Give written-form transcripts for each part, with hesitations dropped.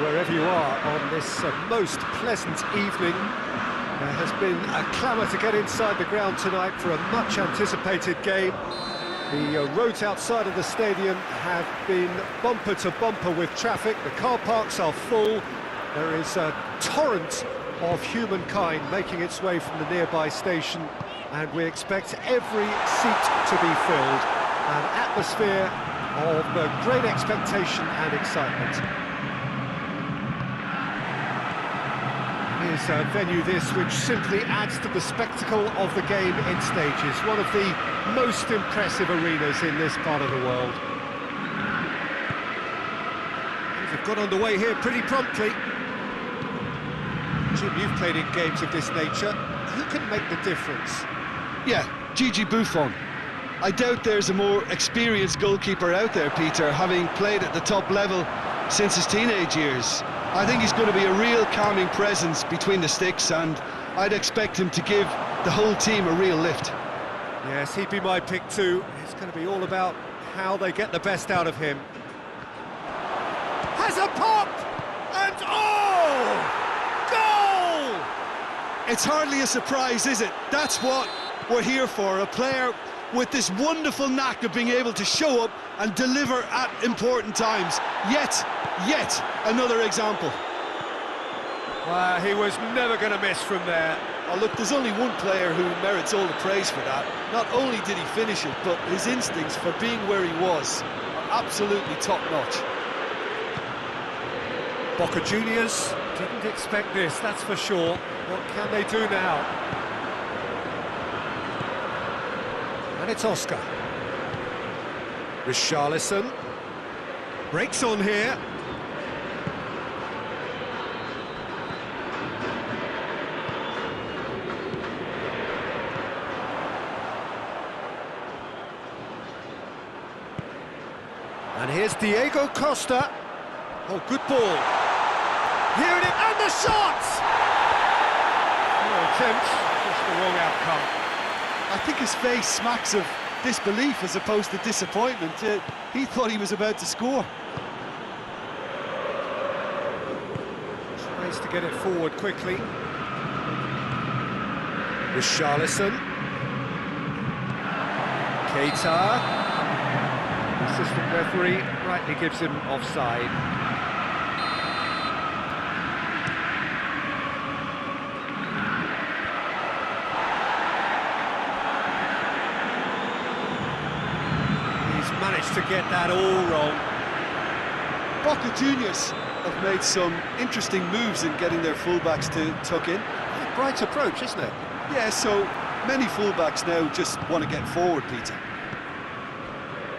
wherever you are on this most pleasant evening. There has been a clamour to get inside the ground tonight for a much-anticipated game. The roads outside of the stadium have been bumper to bumper with traffic. The car parks are full. There is a torrent of humankind making its way from the nearby station, and we expect every seat to be filled. An atmosphere of great expectation and excitement. Here's a venue this which simply adds to the spectacle of the game in stages. One of the most impressive arenas in this part of the world. Things have got underway here pretty promptly. Jim, you've played in games of this nature. Who can make the difference? Yeah, Gigi Buffon. I doubt there's a more experienced goalkeeper out there, Peter, having played at the top level since his teenage years. I think he's going to be a real calming presence between the sticks, and I'd expect him to give the whole team a real lift. Yes, he'd be my pick too. It's going to be all about how they get the best out of him. Has a pop! And oh! Goal! It's hardly a surprise, is it? That's what we're here for, a player with this wonderful knack of being able to show up and deliver at important times. Yet another example. Well, he was never going to miss from there. Oh, look, there's only one player who merits all the praise for that. Not only did he finish it, but his instincts for being where he was are absolutely top-notch. Boca Juniors didn't expect this, that's for sure. What can they do now? And it's Oscar. Richarlison breaks on here. And here's Diego Costa. Oh, good ball. Here it is, and the shot! No attempt, just the wrong outcome. I think his face smacks of disbelief as opposed to disappointment. He thought he was about to score. Tries to get it forward quickly. Richarlison. Keita. Assistant referee rightly gives him offside. Managed to get that all wrong. Boca Juniors have made some interesting moves in getting their fullbacks to tuck in. A bright approach, isn't it? Yeah, so many fullbacks now just want to get forward, Peter.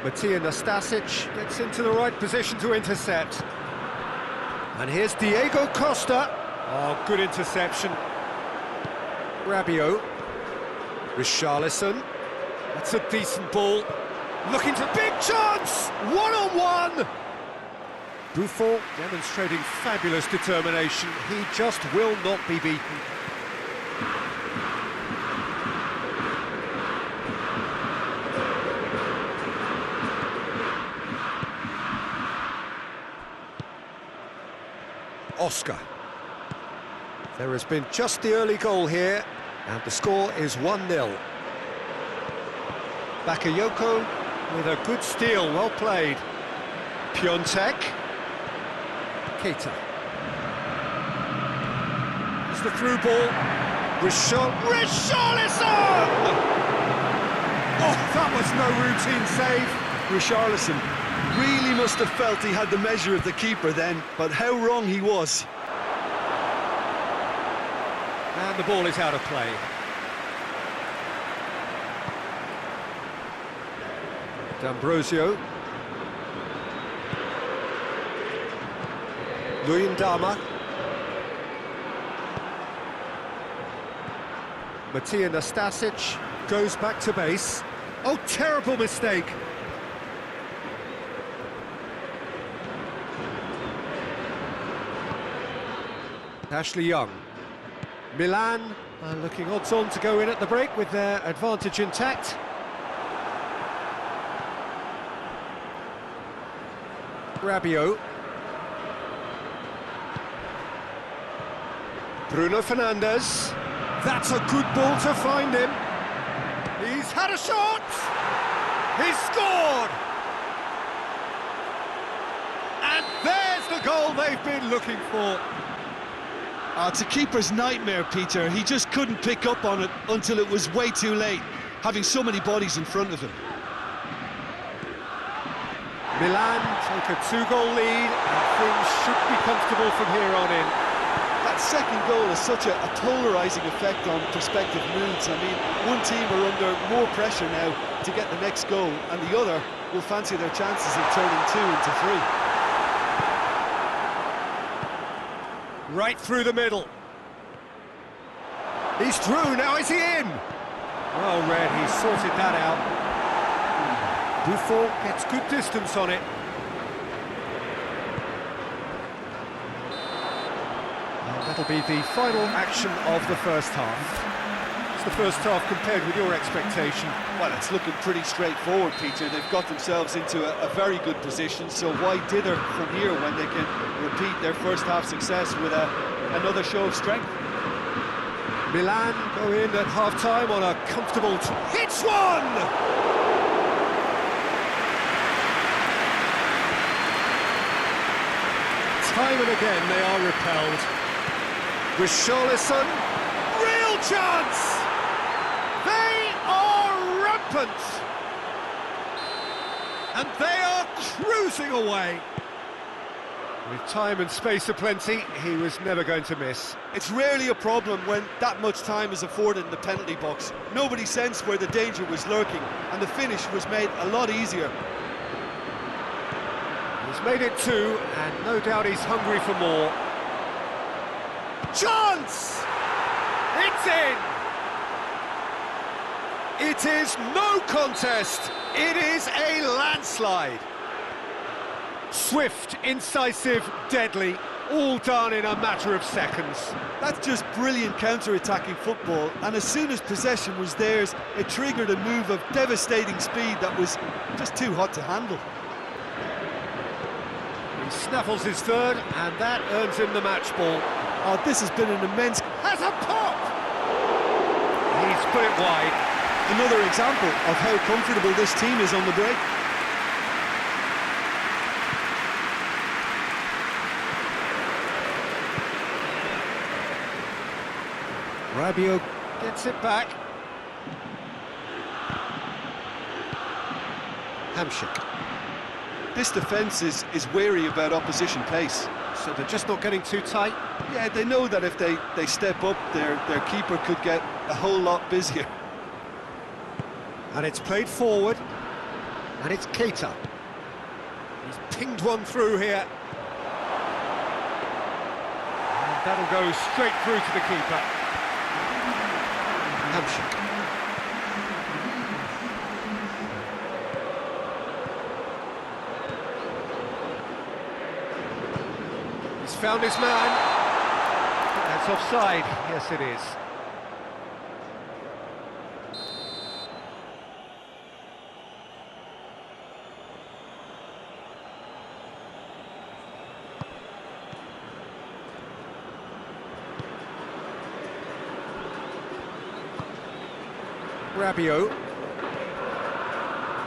Matija Nastasic gets into the right position to intercept. And here's Diego Costa. Oh, good interception. Rabiot. Richarlison. That's a decent ball. Looking to big chance! One-on-one! Buffon demonstrating fabulous determination. He just will not be beaten. Oscar. There has been just the early goal here, and the score is 1-0. Bakayoko with a good steal, well played. Piontek. Keita. It's the through ball. Richarlison! Oh, that was no routine save. Richarlison really must have felt he had the measure of the keeper then, but how wrong he was. And the ball is out of play. D'Ambrosio. Luyendama. Matija Nastasic goes back to base. Oh, terrible mistake. Ashley Young. Milan looking odds-on to go in at the break with their advantage intact. Rabiot. Bruno Fernandes. That's a good ball to find him. He's had a shot! He's scored! And there's the goal they've been looking for. It's a keeper's nightmare, Peter. He just couldn't pick up on it until it was way too late, having so many bodies in front of him. Milan take a 2-goal lead, and things should be comfortable from here on in. That second goal has such a polarising effect on prospective moods. I mean, one team are under more pressure now to get the next goal, and the other will fancy their chances of turning 2 into 3. Right through the middle. He's through, now is he in? Well read, he sorted that out. Buffon gets good distance on it. And that'll be the final action of the first half. It's the first half compared with your expectation. Well, it's looking pretty straightforward, Peter. They've got themselves into a very good position, so why dither from here when they can repeat their first half success with another show of strength? Milan go in at half-time on a comfortable... Hits one! Time and again they are repelled. Richarlison, real chance! They are rampant! And they are cruising away. With time and space aplenty, he was never going to miss. It's rarely a problem when that much time is afforded in the penalty box. Nobody sensed where the danger was lurking, and the finish was made a lot easier. He's made it 2, and no doubt he's hungry for more. Chance! It's in! It is no contest. It is a landslide. Swift, incisive, deadly, all done in a matter of seconds. That's just brilliant counter-attacking football, and as soon as possession was theirs, it triggered a move of devastating speed that was just too hot to handle. He snaffles his third, and that earns him the match ball. Oh, this has been an immense... Has a pop! He's put it wide. Another example of how comfortable this team is on the break. Rabiot gets it back. Hamsik. This defence is wary about opposition pace. So they're just not getting too tight? Yeah, they know that if they step up, their keeper could get a whole lot busier. And it's played forward. And it's Keita. He's pinged one through here. And that'll go straight through to the keeper. Hamsik. He's found his man. That's offside. Yes, it is. Rabiot.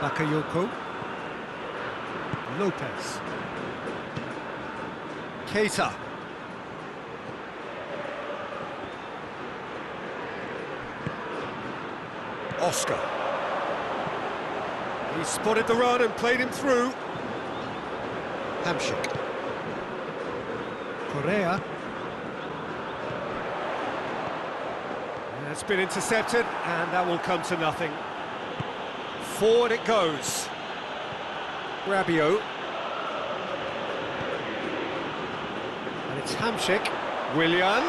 Bakayoko. Lopez. Keita. Oscar. He spotted the run and played him through. Hamsik. Correa. That's been intercepted, and that will come to nothing. Forward it goes. Rabiot. And it's Hamsik. Willian.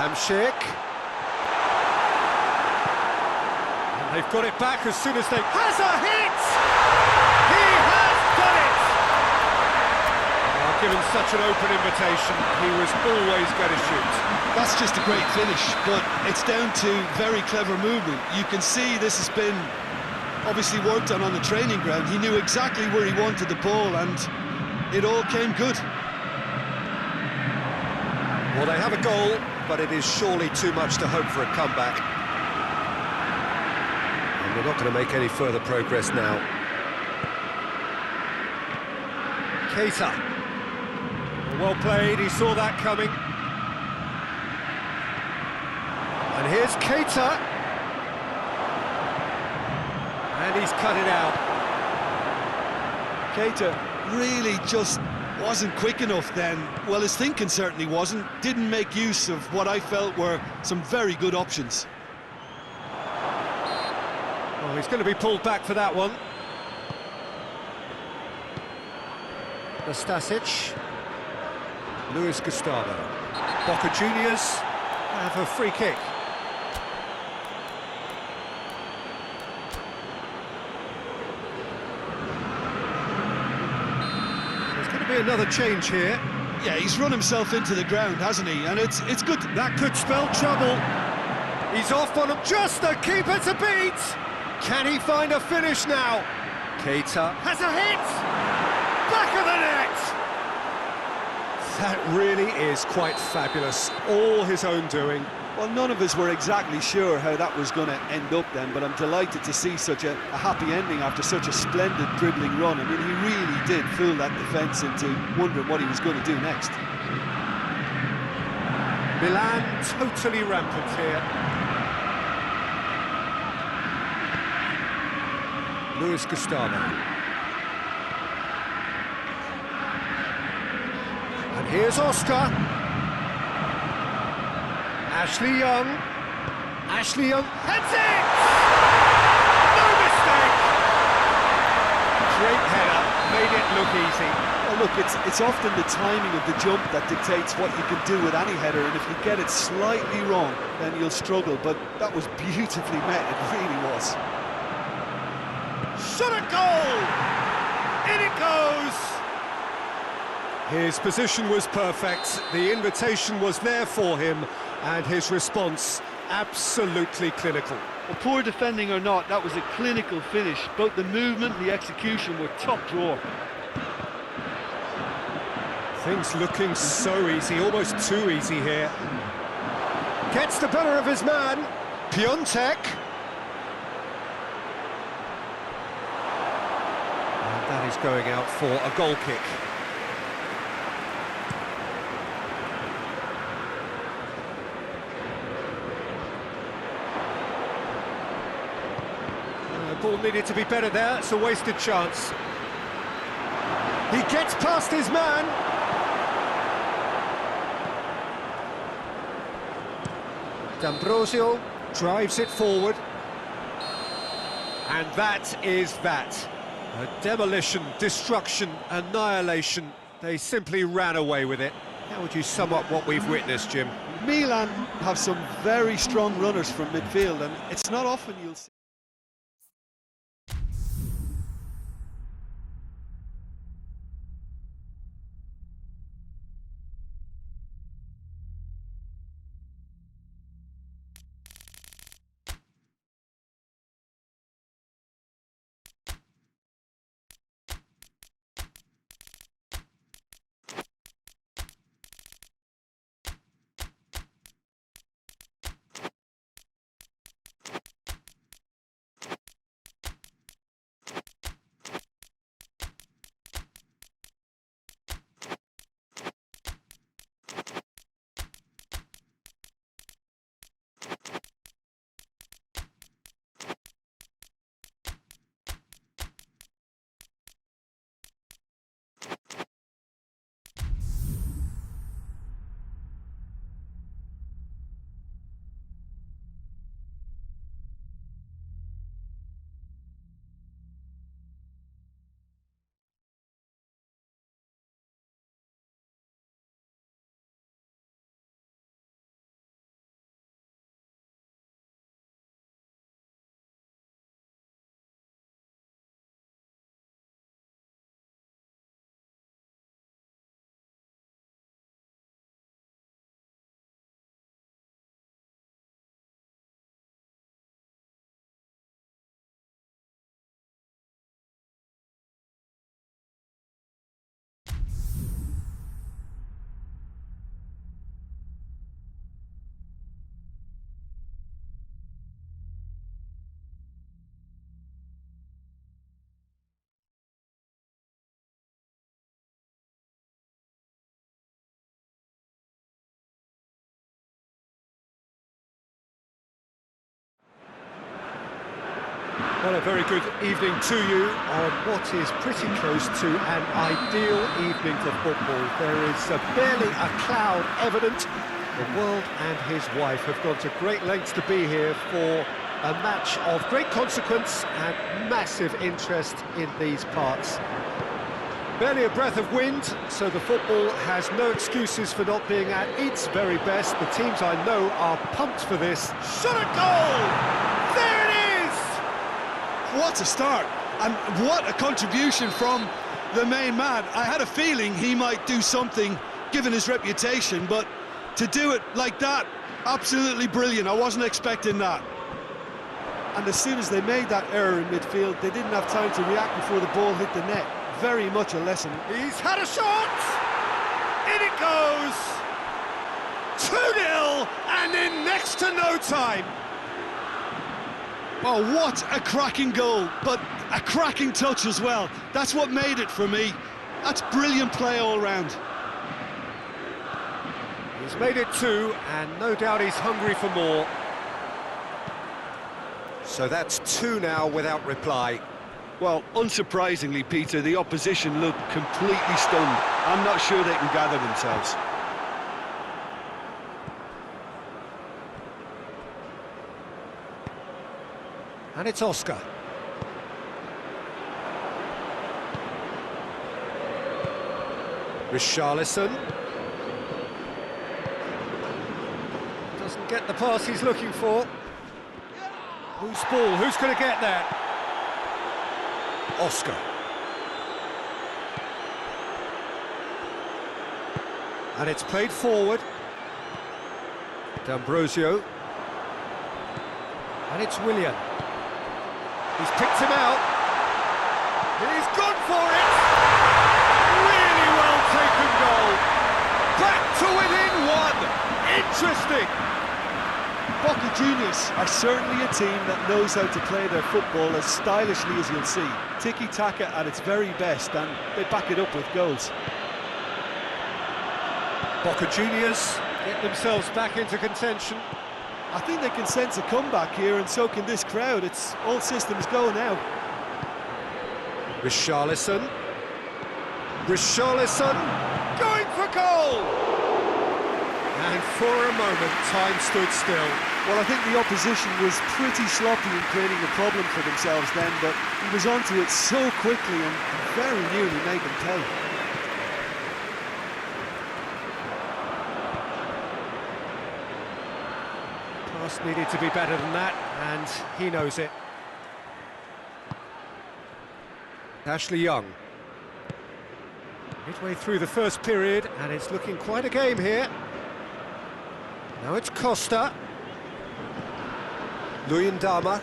Hamsik. And they've got it back as soon as they... Has a hit! He has done it! Well, given such an open invitation, he was always going to shoot. That's just a great finish, but it's down to very clever movement. You can see this has been obviously worked on the training ground. He knew exactly where he wanted the ball, and it all came good. Well, they have a goal, but it is surely too much to hope for a comeback. And they're not going to make any further progress now. Keita. Well played, he saw that coming. And here's Keita. And he's cut it out. Keita really just wasn't quick enough then. Well, his thinking certainly wasn't. Didn't make use of what I felt were some very good options. Oh, he's going to be pulled back for that one. Nastasic. Luis Gustavo. Boca Juniors have a free kick. There's going to be another change here. Yeah, he's run himself into the ground, hasn't he? And it's good. That could spell trouble. He's off on him, just the keeper to beat. Can he find a finish now? Keita has a hit! Back of the net! That really is quite fabulous, all his own doing. Well, none of us were exactly sure how that was going to end up then, but I'm delighted to see such a happy ending after such a splendid dribbling run. I mean, he really did fool that defence into wondering what he was going to do next. Milan totally rampant here. Luis Gustavo. And here's Oscar. Ashley Young. Ashley Young heads it! No mistake! Great header, made it look easy. Well, look, it's often the timing of the jump that dictates what you can do with any header, and if you get it slightly wrong, then you'll struggle, but that was beautifully met, it really was. Shot a goal! In it goes! His position was perfect, the invitation was there for him, and his response absolutely clinical. Well, poor defending or not, that was a clinical finish. Both the movement and the execution were top drawer. Things looking so easy, almost too easy here. Gets the better of his man, Piontek. And that is going out for a goal kick. Ball needed to be better there, it's a wasted chance. He gets past his man. D'Ambrosio drives it forward. And that is that. A demolition, destruction, annihilation. They simply ran away with it. How would you sum up what we've witnessed, Jim? Milan have some very strong runners from midfield, and it's not often you'll see Well, a very good evening to you on what is pretty close to an ideal evening for football. There is barely a cloud evident. The world and his wife have gone to great lengths to be here for a match of great consequence and massive interest in these parts. Barely a breath of wind, so the football has no excuses for not being at its very best. The teams I know are pumped for this. Shot at goal! There it is! What a start, and what a contribution from the main man. I had a feeling he might do something, given his reputation, but to do it like that, absolutely brilliant. I wasn't expecting that. And as soon as they made that error in midfield, they didn't have time to react before the ball hit the net. Very much a lesson. He's had a shot! In it goes! 2-0, and in next to no time. Oh, what a cracking goal, but a cracking touch as well. That's what made it for me. That's brilliant play all round. He's made it 2, and no doubt he's hungry for more. So that's 2 now without reply. Well, unsurprisingly, Peter, the opposition look completely stunned. I'm not sure they can gather themselves. And it's Oscar. Richarlison. Doesn't get the pass he's looking for. Who's ball? Who's going to get that? Oscar. And it's played forward. D'Ambrosio. And it's Willian. He's picked him out. He's gone for it! Really well taken goal. Back to within 1. Interesting. Boca Juniors are certainly a team that knows how to play their football as stylishly as you'll see. Tiki-taka at its very best, and they back it up with goals. Boca Juniors get themselves back into contention. I think they can sense a comeback here, and so can this crowd. It's all systems go now. Richarlison. Richarlison going for goal! And for a moment, time stood still. Well, I think the opposition was pretty sloppy in creating a problem for themselves then, but he was onto it so quickly and very nearly made them pay. Pass needed to be better than that, and he knows it. Ashley Young. Midway through the first period, and it's looking quite a game here. Now it's Costa. Luyendama.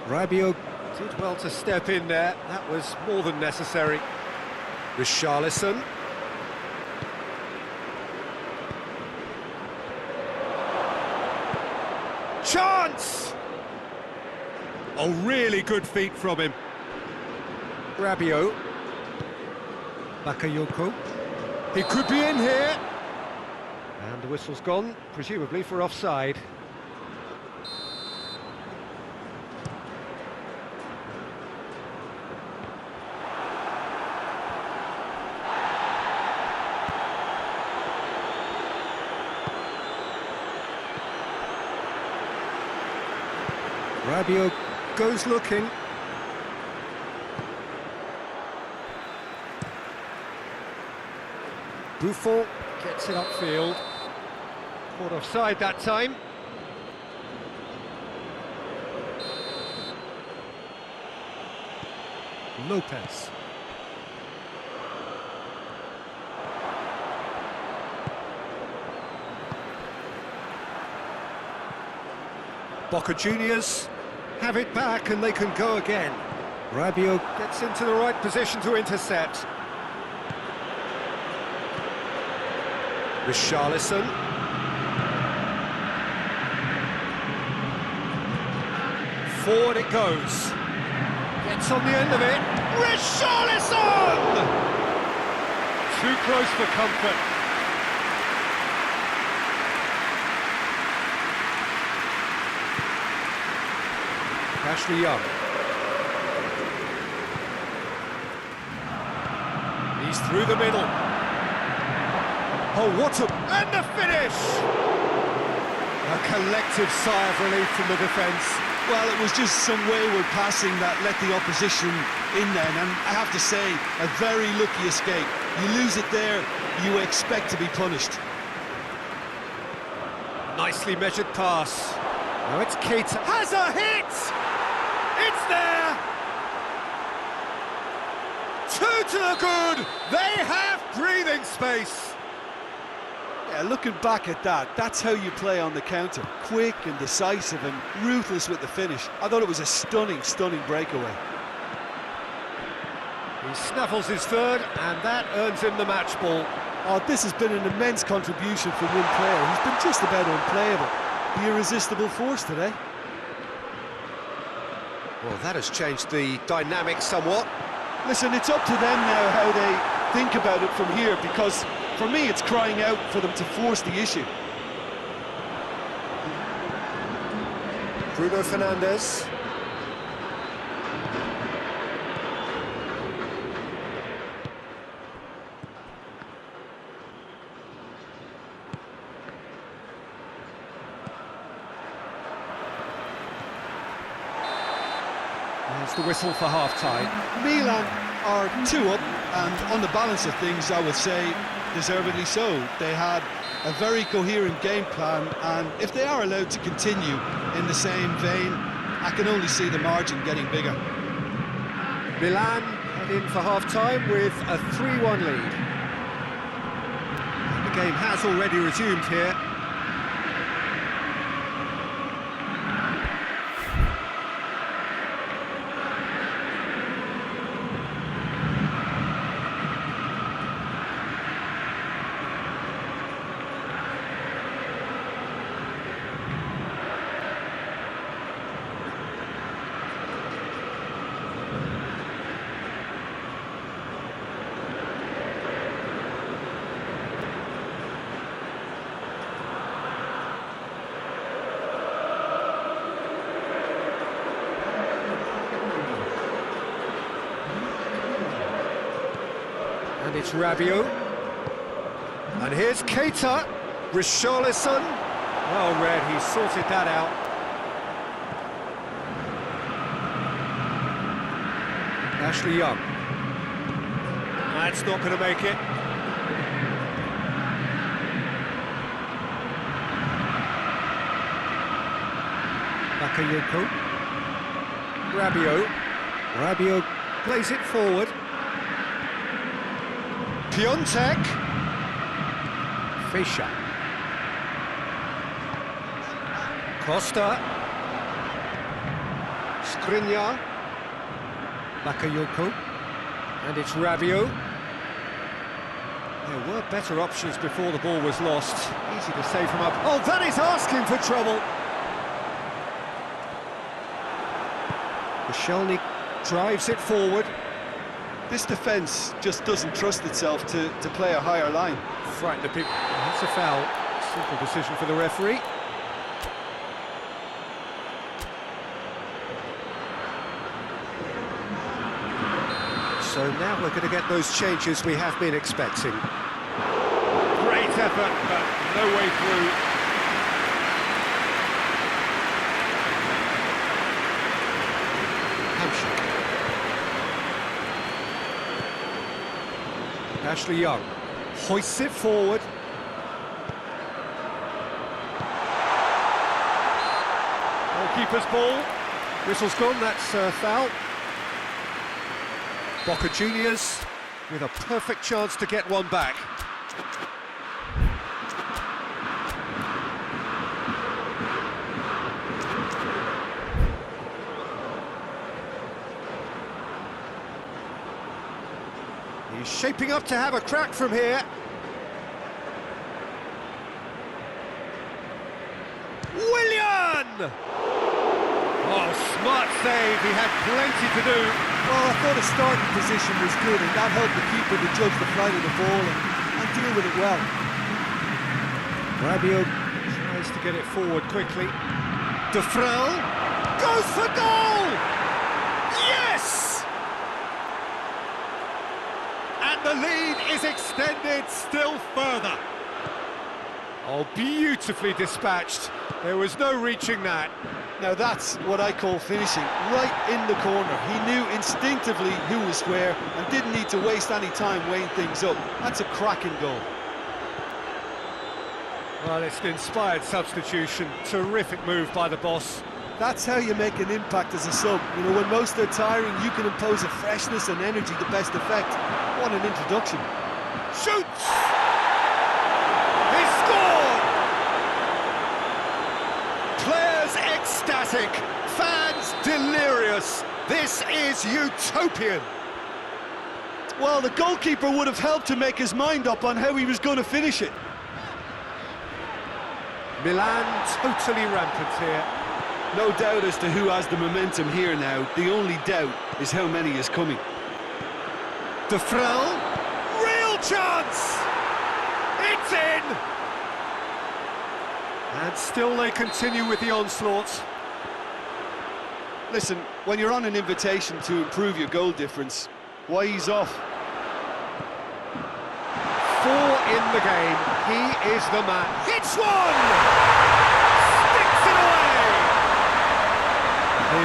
Rabiot did well to step in there. That was more than necessary. Richarlison. Chance! Oh, really good feet from him. Rabiot. Bakayoko. He could be in here. And the whistle's gone, presumably for offside. Rabiot goes looking. Buffon gets it upfield. Caught offside that time. Lopez. Boca Juniors have it back and they can go again. Rabiot gets into the right position to intercept. Richarlison. Forward it goes. Gets on the end of it. Richarlison! Too close for comfort. Ashley Young. He's through the middle. Oh, what a... and the finish! A collective sigh of relief from the defence. Well, it was just some wayward passing that let the opposition in then, and I have to say, a very lucky escape. You lose it there, you expect to be punished. Nicely measured pass. Now it's Keita. Has a hit! It's there! Two to the good! They have breathing space! Yeah, looking back at that, that's how you play on the counter. Quick and decisive and ruthless with the finish. I thought it was a stunning, stunning breakaway. He snaffles his third, and that earns him the match ball. Oh, this has been an immense contribution from one player. He's been just about unplayable. The irresistible force today. Well, that has changed the dynamic somewhat. Listen, it's up to them now how they think about it from here, because for me it's crying out for them to force the issue. Bruno Fernandes. There's the whistle for half-time. Milan are 2 up, and on the balance of things, I would say, deservedly so. They had a very coherent game plan, and if they are allowed to continue in the same vein, I can only see the margin getting bigger. Milan head in for half-time with a 3-1 lead. And the game has already resumed here. And it's Rabiot. And here's Keita. Richarlison. Well read, he sorted that out. Ashley Young. That's not going to make it. Bakayoko. Rabiot. Rabiot plays it forward. Piontek. Fischer. Costa. Skriniar. Bakayoko. And it's Rabiot. There were better options before the ball was lost. Easy to save from up. Oh, that is asking for trouble. Koscielny drives it forward. This defence just doesn't trust itself to play a higher line. Frighten the people. That's a foul. Simple decision for the referee. So now we're going to get those changes we have been expecting. Great effort, but no way through. Hamsik. Ashley Young hoists it forward. Goalkeeper's ball. Whistle's gone, that's a foul. Boca Juniors with a perfect chance to get one back. He's shaping up to have a crack from here. Willian! Oh, smart save, he had plenty to do. Well, I thought his starting position was good, and that helped the keeper to judge the flight of the ball and deal with it well. Rabiot tries to get it forward quickly. De Frel. Goes for goal! Yes! And the lead is extended still further. Oh, beautifully dispatched. There was no reaching that. Now that's what I call finishing, right in the corner. He knew instinctively who was where and didn't need to waste any time weighing things up. That's a cracking goal. Well, it's an inspired substitution. Terrific move by the boss. That's how you make an impact as a sub. You know, when most are tiring, you can impose a freshness and energy to best effect. What an introduction. Shoots! He scored! Players ecstatic, fans delirious. This is utopian. Well, the goalkeeper would have helped to make his mind up on how he was going to finish it. Milan totally rampant here. No doubt as to who has the momentum here now. The only doubt is how many is coming. De Frel, real chance! It's in! And still they continue with the onslaught. Listen, when you're on an invitation to improve your goal difference, why ease off? 4 in the game. He is the man. Hits one! Sticks it away!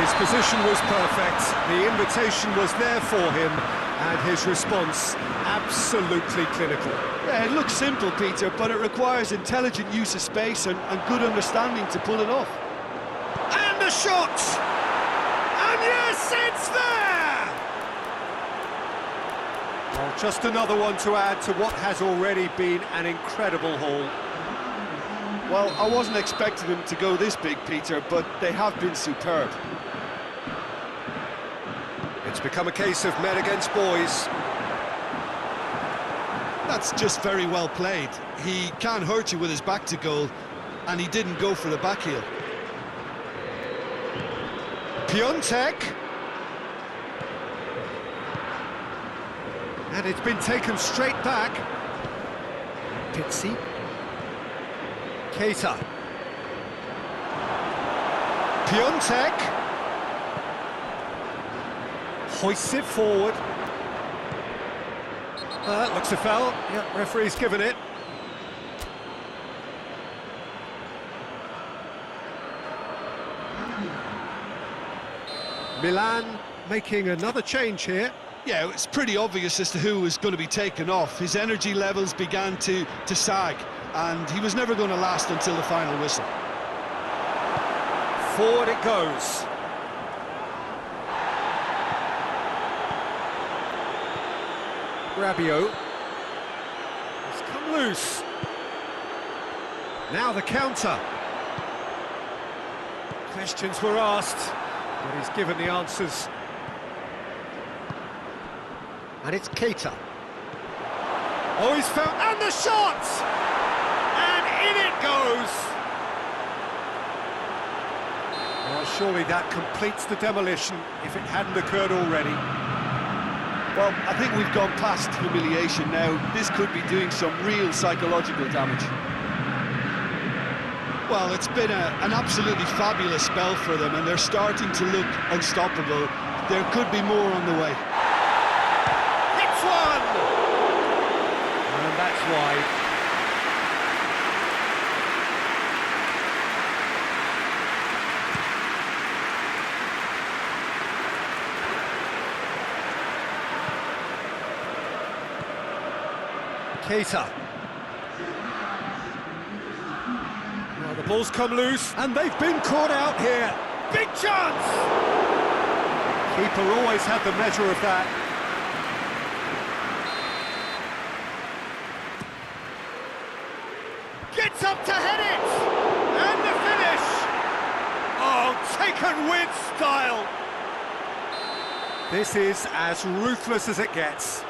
His position was perfect. The invitation was there for him, and his response absolutely clinical. Yeah, it looks simple, Peter, but it requires intelligent use of space and good understanding to pull it off. And the shot! And yes, it's there! Well, just another one to add to what has already been an incredible haul. Well, I wasn't expecting them to go this big, Peter, but they have been superb. It's become a case of men against boys. That's just very well played. He can hurt you with his back to goal, and he didn't go for the back heel. Piontek. And it's been taken straight back. Pizzi. Keita. Piontek. Hoists it forward. That looks a foul. Yeah, referee's given it. Milan making another change here. Yeah, it's pretty obvious as to who was going to be taken off. His energy levels began to sag, and he was never going to last until the final whistle. Forward it goes. Rabiot. It's come loose. Now the counter. Questions were asked, but he's given the answers. And it's Keita. Oh, he's found... And the shot! And in it goes! Well, surely that completes the demolition, if it hadn't occurred already. Well, I think we've gone past humiliation now. This could be doing some real psychological damage. Well, it's been an absolutely fabulous spell for them, and they're starting to look unstoppable. There could be more on the way. Hits one! And that's wide. Keita. Well, the ball's come loose, and they've been caught out here. Big chance! Keeper always had the measure of that. Gets up to head it! And the finish! Oh, taken with style! This is as ruthless as it gets.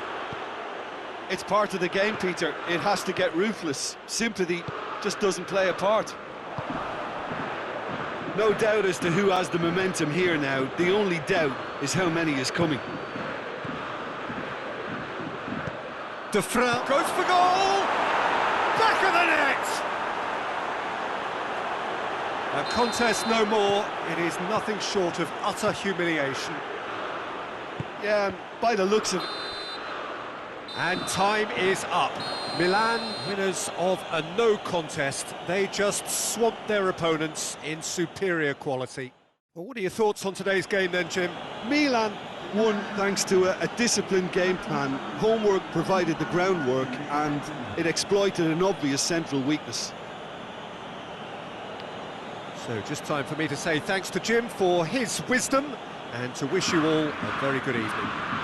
It's part of the game, Peter. It has to get ruthless. Sympathy just doesn't play a part. No doubt as to who has the momentum here now. The only doubt is how many is coming. De Frel goes for goal! Back of the net! A contest no more. It is nothing short of utter humiliation. Yeah, and by the looks of it, And time is up. Milan, winners of a no contest. They just swamped their opponents in superior quality. Well, what are your thoughts on today's game then, Jim? Milan won thanks to a disciplined game plan. Homework provided the groundwork and it exploited an obvious central weakness. So just time for me to say thanks to Jim for his wisdom and to wish you all a very good evening.